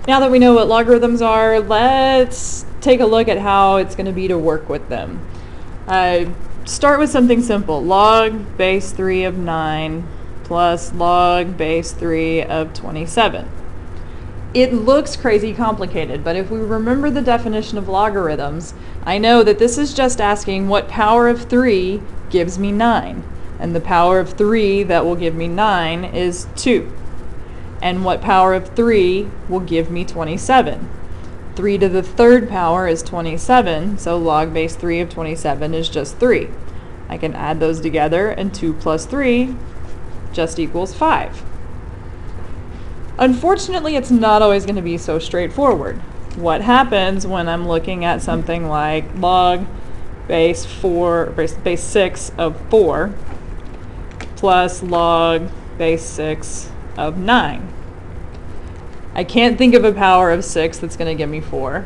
Now that we know what logarithms are, let's take a look at how it's going to be to work with them. Start with something simple. Log base 3 of 9 plus log base 3 of 27. It looks crazy complicated, but if we remember the definition of logarithms, I know that this is just asking what power of 3 gives me 9. And the power of 3 that will give me 9 is 2. And what power of 3 will give me 27? 3 to the third power is 27, so log base 3 of 27 is just 3. I can add those together, and 2 plus 3 just equals 5. Unfortunately, it's not always going to be so straightforward. What happens when I'm looking at something like log base 6 of 4 plus log base 6 of 9. I can't think of a power of 6 that's going to give me 4.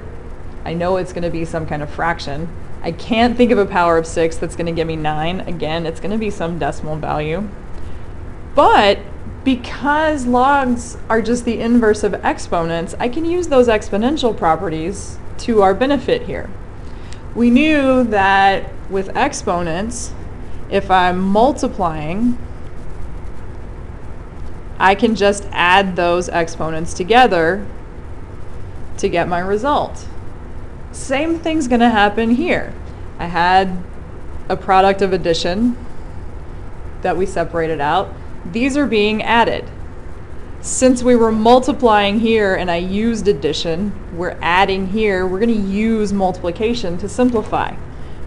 I know it's going to be some kind of fraction. I can't think of a power of 6 that's going to give me 9. Again, it's going to be some decimal value. But because logs are just the inverse of exponents, I can use those exponential properties to our benefit here. We knew that with exponents, if I'm multiplying, I can just add those exponents together to get my result. Same thing's going to happen here. I had a product of addition that we separated out. These are being added. Since we were multiplying here and I used addition, we're adding here. We're going to use multiplication to simplify,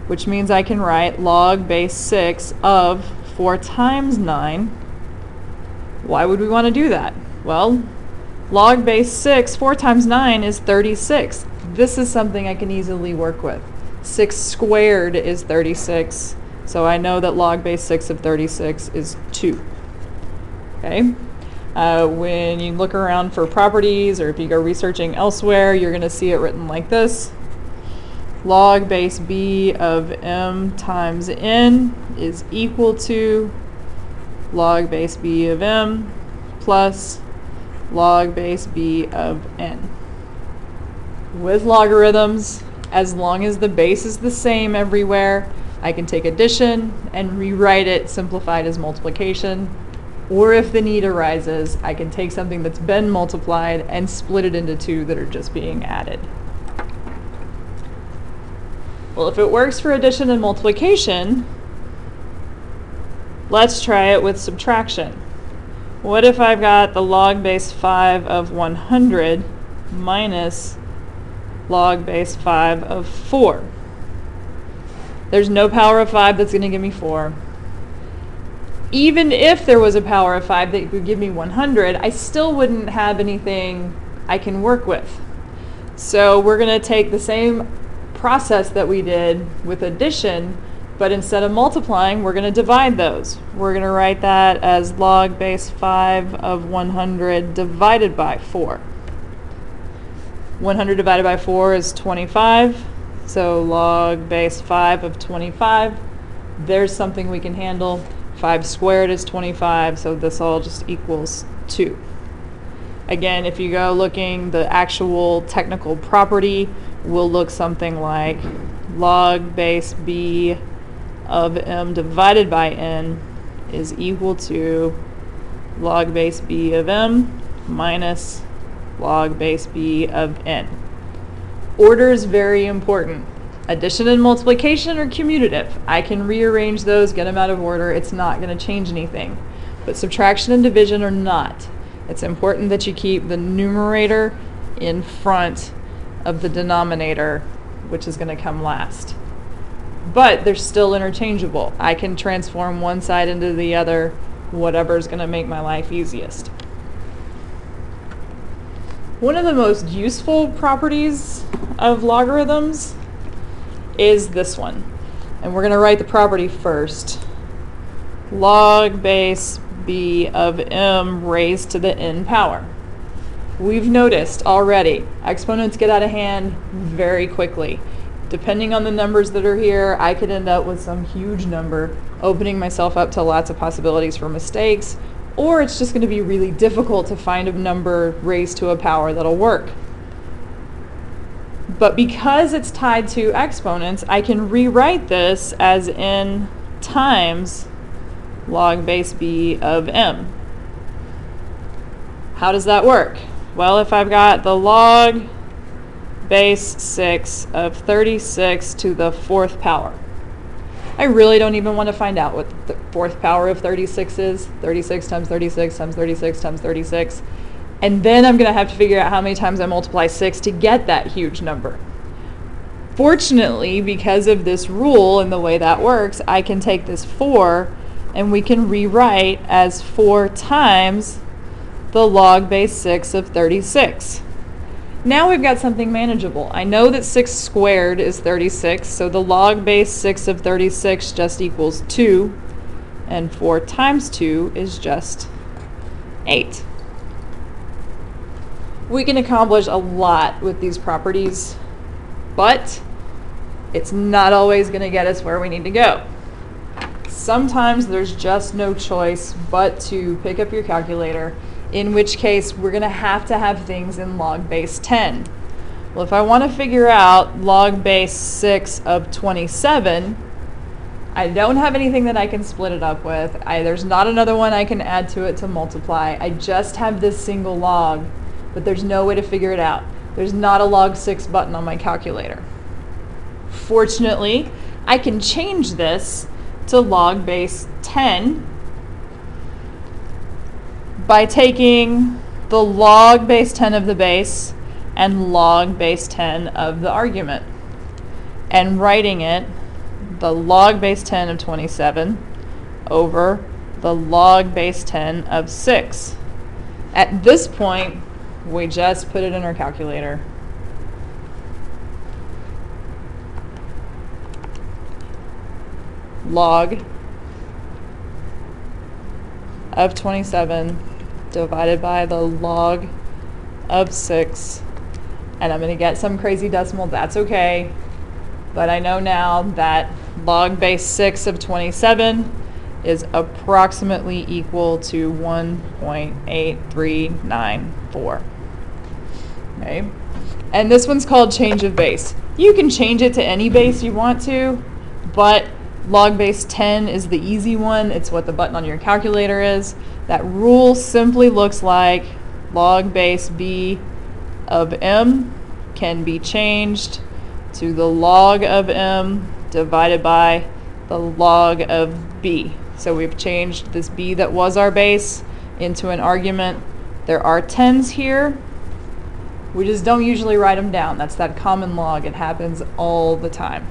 which means I can write log base 6 of 4 times 9. Why would we want to do that? Well, log base 6, 4 times 9 is 36. This is something I can easily work with. 6 squared is 36, so I know that log base 6 of 36 is 2. Okay? When you look around for properties, or if you go researching elsewhere, you're going to see it written like this. Log base b of m times n is equal to log base b of m plus log base b of n. With logarithms, as long as the base is the same everywhere, I can take addition and rewrite it simplified as multiplication. Or if the need arises, I can take something that's been multiplied and split it into 2 that are just being added. Well, if it works for addition and multiplication, let's try it with subtraction. What if I've got the log base 5 of 100 minus log base 5 of 4? There's no power of 5 that's going to give me 4. Even if there was a power of 5 that would give me 100, I still wouldn't have anything I can work with. So we're going to take the same process that we did with addition, but instead of multiplying, we're going to divide those. We're going to write that as log base 5 of 100 divided by 4. 100 divided by 4 is 25, so log base 5 of 25. There's something we can handle. 5 squared is 25, so this all just equals 2. Again, if you go looking, the actual technical property will look something like log base b of m divided by n is equal to log base b of m minus log base b of n. Order is very important. Addition and multiplication are commutative. I can rearrange those, get them out of order. It's not going to change anything. But subtraction and division are not. It's important that you keep the numerator in front of the denominator, which is going to come last. But they're still interchangeable. I can transform one side into the other, whatever is going to make my life easiest. One of the most useful properties of logarithms is this one. And we're going to write the property first. Log base b of m raised to the n power. We've noticed already exponents get out of hand very quickly. Depending on the numbers that are here, I could end up with some huge number, opening myself up to lots of possibilities for mistakes, or it's just going to be really difficult to find a number raised to a power that'll work. But because it's tied to exponents, I can rewrite this as n times log base b of m. How does that work? Well, if I've got the log base 6 of 36 to the 4th power, I really don't even want to find out what the 4th power of 36 is. 36 times 36 times 36 times 36. And then I'm going to have to figure out how many times I multiply 6 to get that huge number. Fortunately, because of this rule and the way that works, I can take this 4 and we can rewrite as 4 times the log base 6 of 36. Now we've got something manageable. I know that 6 squared is 36, so the log base 6 of 36 just equals 2, and 4 times 2 is just 8. We can accomplish a lot with these properties, but it's not always going to get us where we need to go. Sometimes there's just no choice but to pick up your calculator, in which case we're going to have things in log base 10. Well, if I want to figure out log base 6 of 27, I don't have anything that I can split it up with. There's not another one I can add to it to multiply. I just have this single log, but there's no way to figure it out. There's not a log 6 button on my calculator. Fortunately, I can change this to log base 10 by taking the log base 10 of the base and log base 10 of the argument and writing it the log base 10 of 27 over the log base 10 of 6. At this point, we just put it in our calculator. Log of 27 divided by the log of 6. And I'm going to get some crazy decimal, that's okay. But I know now that log base 6 of 27 is approximately equal to 1.8394. Okay? And this one's called change of base. You can change it to any base you want to, but log base 10 is the easy one. It's what the button on your calculator is. That rule simply looks like log base b of m can be changed to the log of m divided by the log of b. So we've changed this b that was our base into an argument. There are 10s here. We just don't usually write them down. That's that common log. It happens all the time.